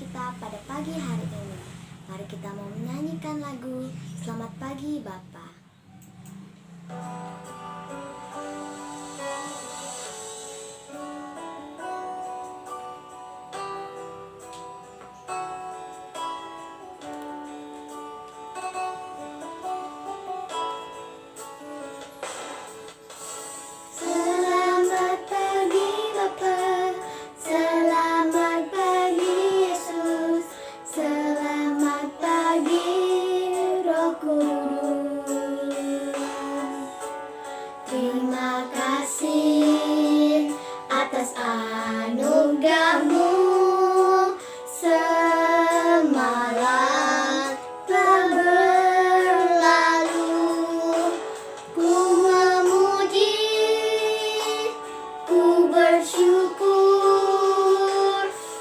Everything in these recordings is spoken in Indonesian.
kita pada pagi hari ini. Mari kita mau menyanyikan lagu Selamat Pagi Bapa. Terima kasih atas anugerahmu semalam telah berlalu. Ku memuji, ku bersyukur,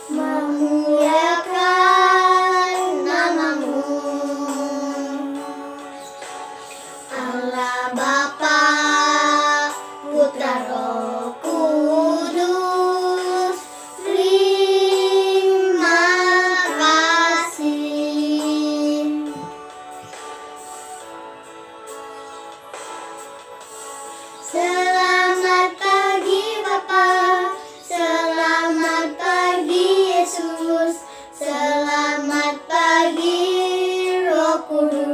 memuliakan namamu, Allah Bapa, Putra Roh Kudus, terima kasih. Selamat pagi Bapa, selamat pagi Yesus, selamat pagi Roh Kudus.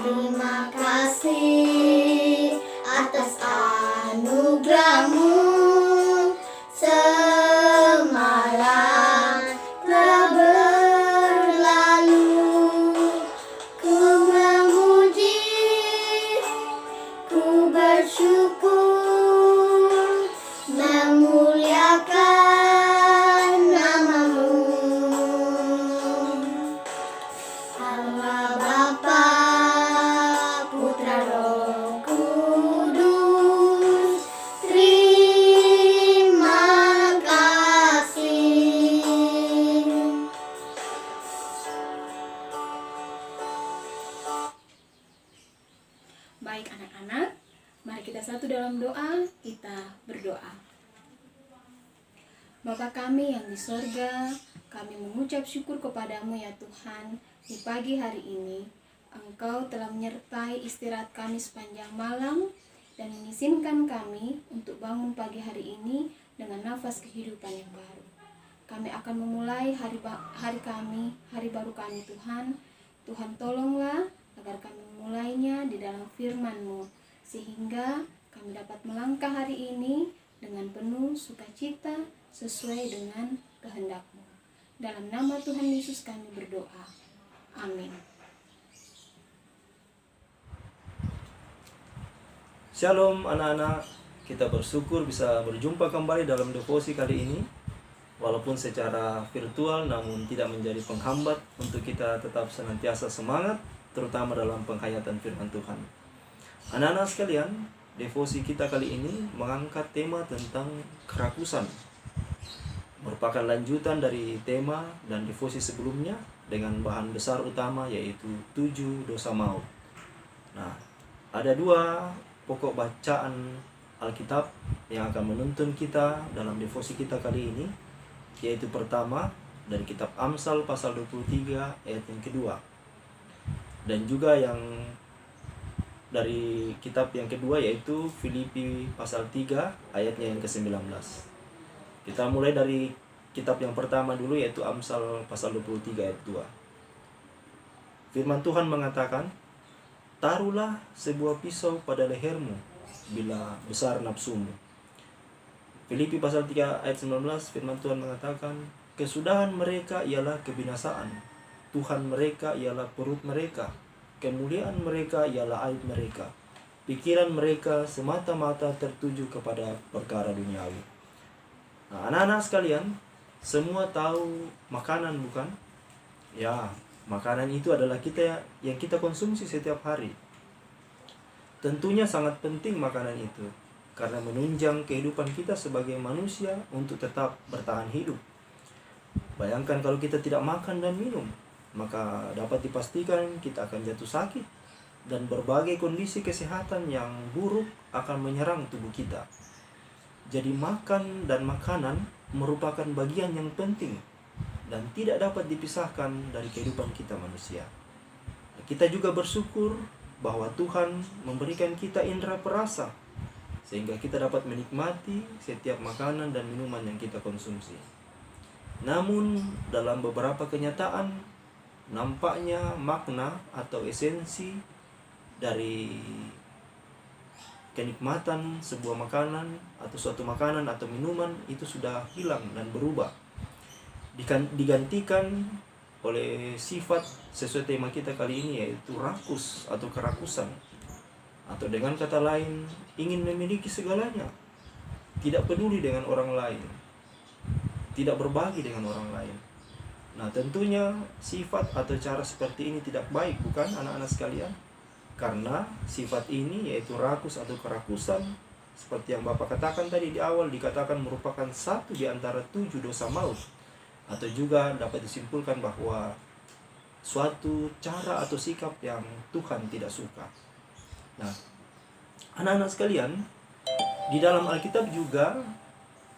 Terima kasih atas anugerahmu semalam telah berlalu. Ku memuji, ku bersyukur, memuliakan namamu, Allah Bapa, Putra Roh Kudus, terima kasih. Baik anak-anak, mari kita satu dalam doa, kita berdoa. Bapa kami yang di sorga, kami mengucap syukur kepadamu ya Tuhan, di pagi hari ini Engkau telah menyertai istirahat kami sepanjang malam dan mengizinkan kami untuk bangun pagi hari ini dengan nafas kehidupan yang baru. Kami akan memulai hari baru kami Tuhan. Tuhan tolonglah agar kami memulainya di dalam firman-Mu, sehingga kami dapat melangkah hari ini dengan penuh sukacita sesuai dengan kehendak-Mu. Dalam nama Tuhan Yesus kami berdoa. Amin. Shalom anak-anak, kita bersyukur bisa berjumpa kembali dalam devosi kali ini. Walaupun secara virtual namun tidak menjadi penghambat untuk kita tetap senantiasa semangat, terutama dalam penghayatan firman Tuhan. Anak-anak sekalian, devosi kita kali ini mengangkat tema tentang kerakusan. Merupakan lanjutan dari tema dan devosi sebelumnya dengan bahan besar utama yaitu 7 dosa maut. Nah, ada 2 pokok bacaan Alkitab yang akan menuntun kita dalam devosi kita kali ini, yaitu pertama dari kitab Amsal pasal 23 ayat yang kedua, dan juga yang dari kitab yang kedua yaitu Filipi pasal 3 ayatnya yang ke-19. Kita mulai dari kitab yang pertama dulu, yaitu Amsal pasal 23 ayat 2. Firman Tuhan mengatakan, "Taruhlah sebuah pisau pada lehermu bila besar nafsumu." Filipi pasal 3 ayat 19, firman Tuhan mengatakan, "Kesudahan mereka ialah kebinasaan, Tuhan mereka ialah perut mereka, kemuliaan mereka ialah aib mereka, pikiran mereka semata-mata tertuju kepada perkara duniawi." Nah, anak-anak sekalian, semua tahu makanan bukan? Ya, makanan itu adalah yang kita konsumsi setiap hari. Tentunya sangat penting makanan itu, karena menunjang kehidupan kita sebagai manusia untuk tetap bertahan hidup. Bayangkan kalau kita tidak makan dan minum, maka dapat dipastikan kita akan jatuh sakit dan berbagai kondisi kesehatan yang buruk akan menyerang tubuh kita. Jadi makan dan makanan merupakan bagian yang penting dan tidak dapat dipisahkan dari kehidupan kita manusia. Kita juga bersyukur bahwa Tuhan memberikan kita indera perasa sehingga kita dapat menikmati setiap makanan dan minuman yang kita konsumsi. Namun dalam beberapa kenyataan nampaknya makna atau esensi dari kenikmatan sebuah makanan atau suatu makanan atau minuman itu sudah hilang dan berubah, digantikan oleh sifat sesuai tema kita kali ini, yaitu rakus atau kerakusan, atau dengan kata lain ingin memiliki segalanya, tidak peduli dengan orang lain, tidak berbagi dengan orang lain. Nah, tentunya sifat atau cara seperti ini tidak baik, bukan anak-anak sekalian? Karena sifat ini, yaitu rakus atau kerakusan, seperti yang Bapak katakan tadi di awal, dikatakan merupakan satu di antara 7 dosa maut. Atau juga dapat disimpulkan bahwa suatu cara atau sikap yang Tuhan tidak suka. Nah, anak-anak sekalian, di dalam Alkitab juga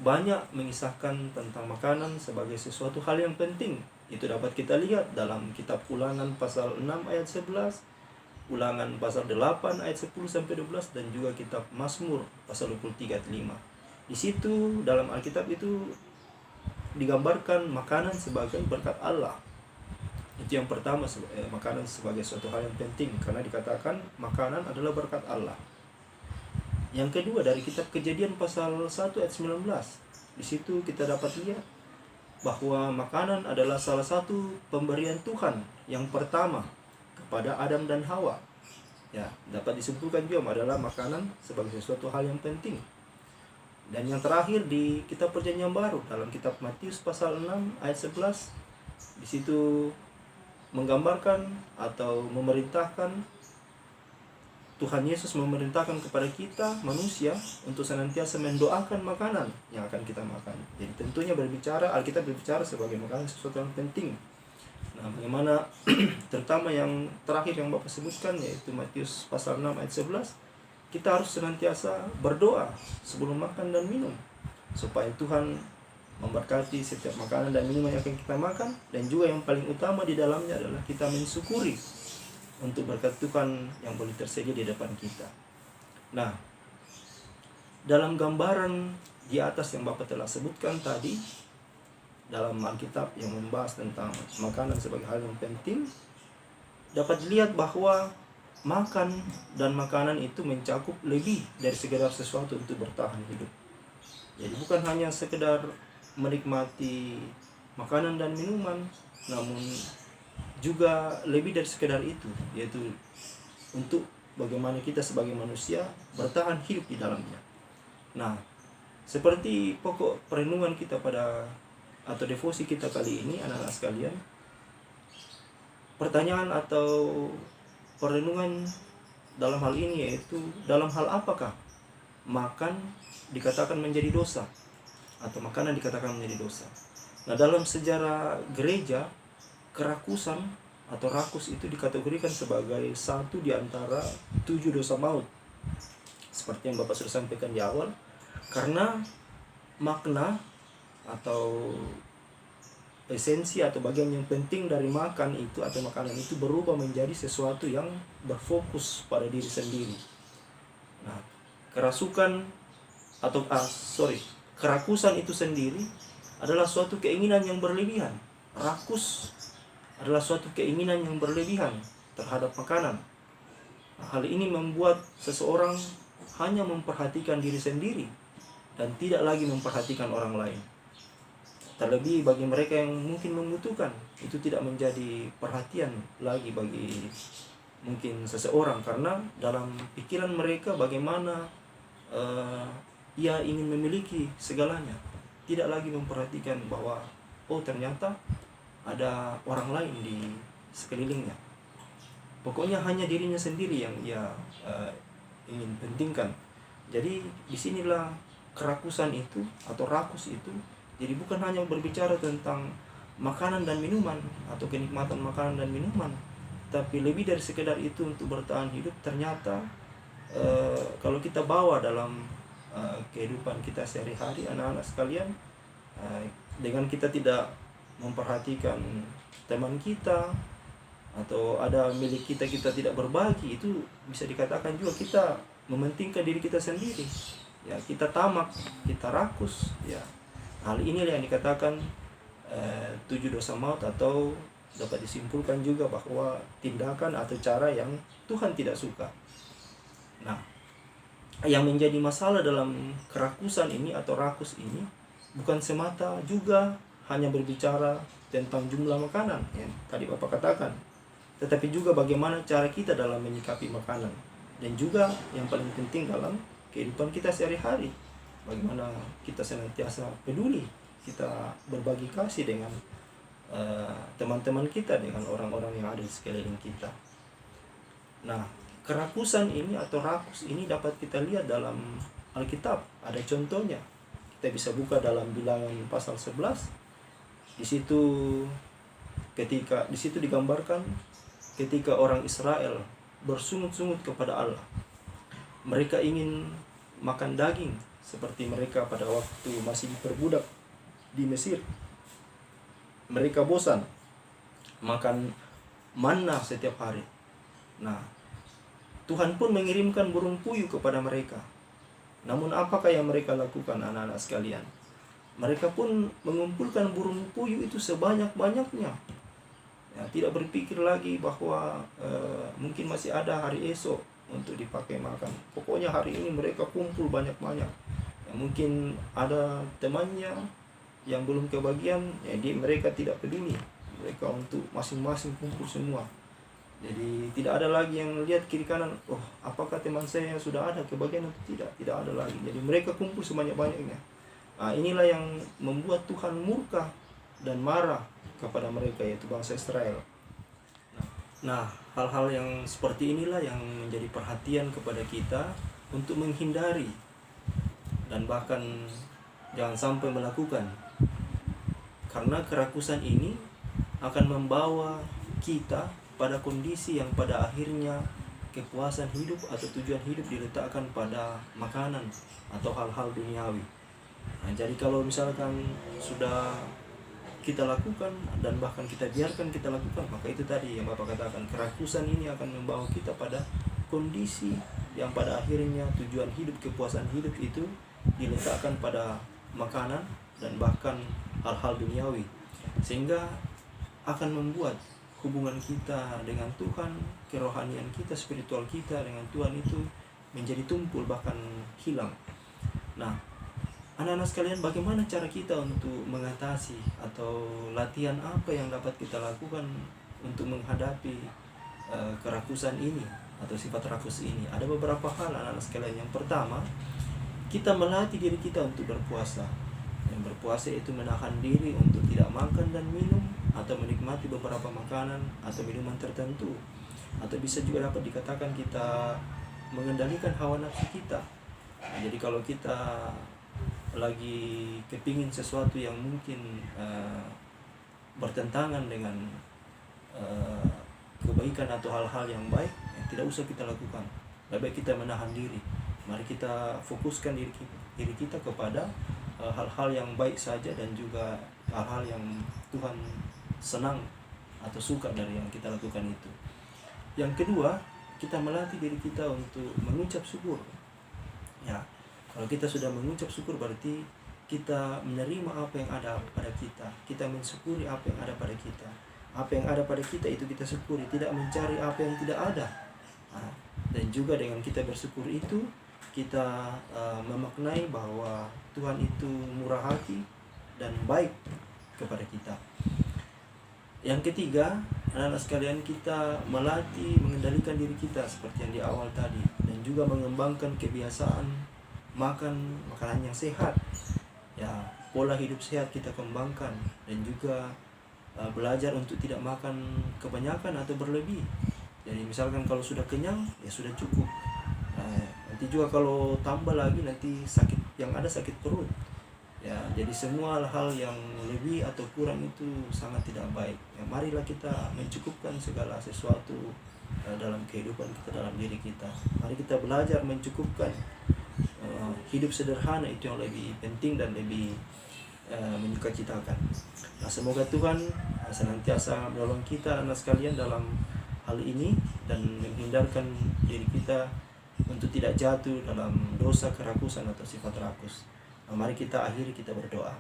banyak mengisahkan tentang makanan sebagai sesuatu hal yang penting. Itu dapat kita lihat dalam kitab Ulangan pasal 6 ayat 11, Ulangan pasal 8 ayat 10 sampai 12, dan juga kitab Mazmur pasal 23 ayat 5. Di situ dalam Alkitab itu digambarkan makanan sebagai berkat Allah. Itu yang pertama, makanan sebagai suatu hal yang penting karena dikatakan makanan adalah berkat Allah. Yang kedua dari kitab Kejadian pasal 1 ayat 19. Di situ kita dapat lihat bahwa makanan adalah salah satu pemberian Tuhan yang pertama kepada Adam dan Hawa. Ya, dapat disimpulkan juga adalah makanan sebagai sesuatu hal yang penting. Dan yang terakhir di kitab Perjanjian Baru dalam kitab Matius pasal 6 ayat 11, di situ menggambarkan atau memerintahkan, Tuhan Yesus memerintahkan kepada kita manusia untuk senantiasa mendoakan makanan yang akan kita makan. Jadi tentunya Alkitab berbicara sebagai makanan sesuatu yang penting. Nah, bagaimana terutama yang terakhir yang Bapak sebutkan, yaitu Matius pasal 6 ayat 11, kita harus senantiasa berdoa sebelum makan dan minum supaya Tuhan memberkati setiap makanan dan minuman yang akan kita makan. Dan juga yang paling utama di dalamnya adalah kita mensyukuri untuk berkat Tuhan yang boleh tersedia di depan kita. Nah, dalam gambaran di atas yang Bapak telah sebutkan tadi dalam Alkitab yang membahas tentang makanan sebagai hal yang penting, dapat dilihat bahwa makan dan makanan itu mencakup lebih dari sekedar sesuatu untuk bertahan hidup. Jadi bukan hanya sekedar menikmati makanan dan minuman, namun juga lebih dari sekedar itu, yaitu untuk bagaimana kita sebagai manusia bertahan hidup di dalamnya. Nah, seperti pokok perenungan kita atau devosi kita kali ini, anak-anak sekalian, pertanyaan atau perenungan dalam hal ini yaitu, dalam hal apakah makan dikatakan menjadi dosa atau makanan dikatakan menjadi dosa? Nah, dalam sejarah gereja, kerakusan atau rakus itu dikategorikan sebagai satu di antara 7 dosa maut. Seperti yang Bapak sudah sampaikan di awal, karena makna atau esensi atau bagian yang penting dari makan itu atau makanan itu berubah menjadi sesuatu yang berfokus pada diri sendiri. Nah, kerakusan itu sendiri adalah suatu keinginan yang berlebihan. Rakus adalah suatu keinginan yang berlebihan terhadap makanan. Nah, hal ini membuat seseorang hanya memperhatikan diri sendiri dan tidak lagi memperhatikan orang lain. Terlebih bagi mereka yang mungkin membutuhkan, itu tidak menjadi perhatian lagi bagi mungkin seseorang, karena dalam pikiran mereka bagaimana ia ingin memiliki segalanya, tidak lagi memperhatikan bahwa ternyata ada orang lain di sekelilingnya. Pokoknya hanya dirinya sendiri yang ia ingin pentingkan. Jadi disinilah kerakusan itu atau rakus itu. Jadi bukan hanya berbicara tentang makanan dan minuman atau kenikmatan makanan dan minuman, tapi lebih dari sekedar itu untuk bertahan hidup. Ternyata kalau kita bawa dalam kehidupan kita sehari-hari anak-anak sekalian, dengan kita tidak memperhatikan teman kita atau ada milik kita tidak berbagi, itu bisa dikatakan juga kita mementingkan diri kita sendiri. Ya, kita tamak, kita rakus. Ya, hal inilah yang dikatakan 7 dosa maut, atau dapat disimpulkan juga bahwa tindakan atau cara yang Tuhan tidak suka. Nah, yang menjadi masalah dalam kerakusan ini atau rakus ini bukan semata juga hanya berbicara tentang jumlah makanan yang tadi Bapak katakan, tetapi juga bagaimana cara kita dalam menyikapi makanan, dan juga yang paling penting dalam kehidupan kita sehari-hari, bagaimana kita senantiasa peduli, kita berbagi kasih dengan teman-teman kita, dengan orang-orang yang ada di sekeliling kita. Nah, kerakusan ini atau rakus ini dapat kita lihat dalam Alkitab. Ada contohnya. Kita bisa buka dalam Bilangan pasal 11. Di situ digambarkan ketika orang Israel bersungut-sungut kepada Allah. Mereka ingin makan daging seperti mereka pada waktu masih diperbudak di Mesir. Mereka bosan makan manna setiap hari. Nah, Tuhan pun mengirimkan burung puyuh kepada mereka. Namun apakah yang mereka lakukan, anak-anak sekalian? Mereka pun mengumpulkan burung puyuh itu sebanyak-banyaknya. Ya, tidak berpikir lagi bahwa mungkin masih ada hari esok untuk dipakai makan. Pokoknya hari ini mereka kumpul banyak-banyak. Ya, mungkin ada temannya yang belum kebagian, jadi mereka tidak peduli. Mereka untuk masing-masing kumpul semua. Jadi tidak ada lagi yang lihat kiri kanan, oh apakah teman saya sudah ada kebagian atau tidak. Tidak ada lagi. Jadi mereka kumpul sebanyak-banyaknya. Nah, inilah yang membuat Tuhan murka dan marah kepada mereka, yaitu bangsa Israel. Nah, hal-hal yang seperti inilah yang menjadi perhatian kepada kita untuk menghindari dan bahkan jangan sampai melakukan. Karena kerakusan ini akan membawa kita pada kondisi yang pada akhirnya kepuasan hidup atau tujuan hidup diletakkan pada makanan atau hal-hal duniawi. Nah, jadi kalau misalkan sudah kita lakukan dan bahkan kita biarkan kita lakukan, maka itu tadi yang Bapak katakan, kerakusan ini akan membawa kita pada kondisi yang pada akhirnya tujuan hidup, kepuasan hidup itu diletakkan pada makanan dan bahkan hal-hal duniawi, sehingga akan membuat hubungan kita dengan Tuhan, kerohanian kita, spiritual kita dengan Tuhan itu menjadi tumpul bahkan hilang. Nah, anak-anak sekalian, bagaimana cara kita untuk mengatasi atau latihan apa yang dapat kita lakukan untuk menghadapi kerakusan ini atau sifat rakus ini? Ada beberapa hal, anak-anak sekalian. Yang pertama, kita melatih diri kita untuk berpuasa. Yang berpuasa itu menahan diri untuk tidak makan dan minum atau menikmati beberapa makanan atau minuman tertentu, atau bisa juga dapat dikatakan kita mengendalikan hawa nafsu kita. Nah, jadi kalau kita lagi kepingin sesuatu yang mungkin bertentangan dengan kebaikan atau hal-hal yang baik, tidak usah kita lakukan. Lebih baik kita menahan diri. Mari kita fokuskan diri kita kepada hal-hal yang baik saja, dan juga hal-hal yang Tuhan senang atau suka dari yang kita lakukan itu. Yang kedua, kita melatih diri kita untuk mengucap syukur. Ya, kalau kita sudah mengucap syukur, berarti kita menerima apa yang ada pada kita. Kita mensyukuri apa yang ada pada kita. Apa yang ada pada kita itu kita syukuri, tidak mencari apa yang tidak ada. Nah, dan juga dengan kita bersyukur itu, kita memaknai bahwa Tuhan itu murah hati dan baik kepada kita. Yang ketiga, anak-anak sekalian, kita melatih mengendalikan diri kita seperti yang di awal tadi, dan juga mengembangkan kebiasaan makan makanan yang sehat. Ya, pola hidup sehat kita kembangkan, dan juga belajar untuk tidak makan kebanyakan atau berlebih. Jadi misalkan kalau sudah kenyang, ya sudah cukup. Nanti juga kalau tambah lagi, nanti sakit, yang ada sakit perut. Ya, jadi semua hal yang lebih atau kurang itu sangat tidak baik. Ya, marilah kita mencukupkan segala sesuatu dalam kehidupan kita, dalam diri kita. Mari kita belajar mencukupkan hidup sederhana itu yang lebih penting dan lebih menyukacitakan. Nah, semoga Tuhan senantiasa menolong kita anak sekalian dalam hal ini dan menghindarkan diri kita untuk tidak jatuh dalam dosa, kerakusan atau sifat rakus. Nah, mari kita akhiri, kita berdoa.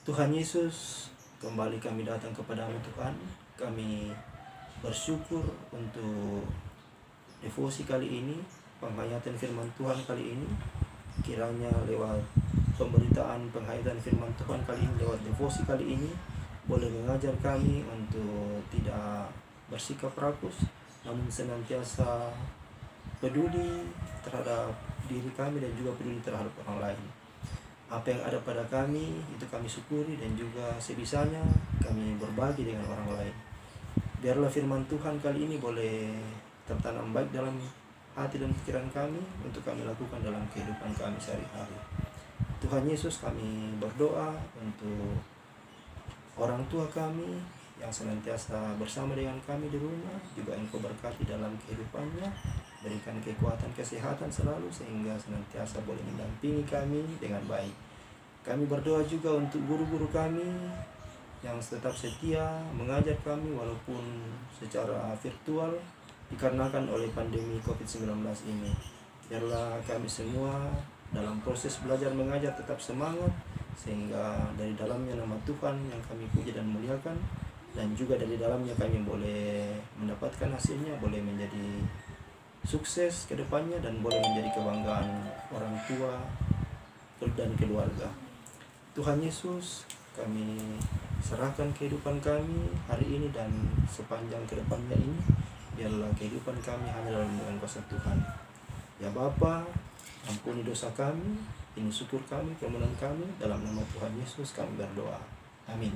Tuhan Yesus, kembali kami datang kepadamu Tuhan. Kami bersyukur untuk devosi kali ini, penghayatan firman Tuhan kali ini. Kiranya lewat pemberitaan penghayatan firman Tuhan kali ini, lewat devosi kali ini, boleh mengajar kami untuk tidak bersikap rakus, namun senantiasa peduli terhadap diri kami dan juga peduli terhadap orang lain. Apa yang ada pada kami itu kami syukuri, dan juga sebisanya kami berbagi dengan orang lain. Biarlah firman Tuhan kali ini boleh tertanam baik dalam hati dan pikiran kami untuk kami lakukan dalam kehidupan kami sehari-hari. Tuhan Yesus, kami berdoa untuk orang tua kami yang senantiasa bersama dengan kami di rumah, juga Engkau berkati dalam kehidupannya, berikan kekuatan, kesehatan selalu sehingga senantiasa boleh mendampingi kami dengan baik. Kami berdoa juga untuk guru-guru kami yang tetap setia mengajar kami walaupun secara virtual dikarenakan oleh pandemi COVID-19 ini. Biarlah kami semua dalam proses belajar mengajar tetap semangat, sehingga dari dalamnya nama Tuhan yang kami puji dan muliakan, dan juga dari dalamnya kami boleh mendapatkan hasilnya, boleh menjadi sukses ke depannya, dan boleh menjadi kebanggaan orang tua dan keluarga. Tuhan Yesus, kami serahkan kehidupan kami hari ini dan sepanjang ke depannya ini. Biarlah kehidupan kami hanya dalam lindungan kuasa Tuhan. Ya Bapa, ampuni dosa kami, ini syukur kami, permohonan kami, dalam nama Tuhan Yesus kami berdoa. Amin.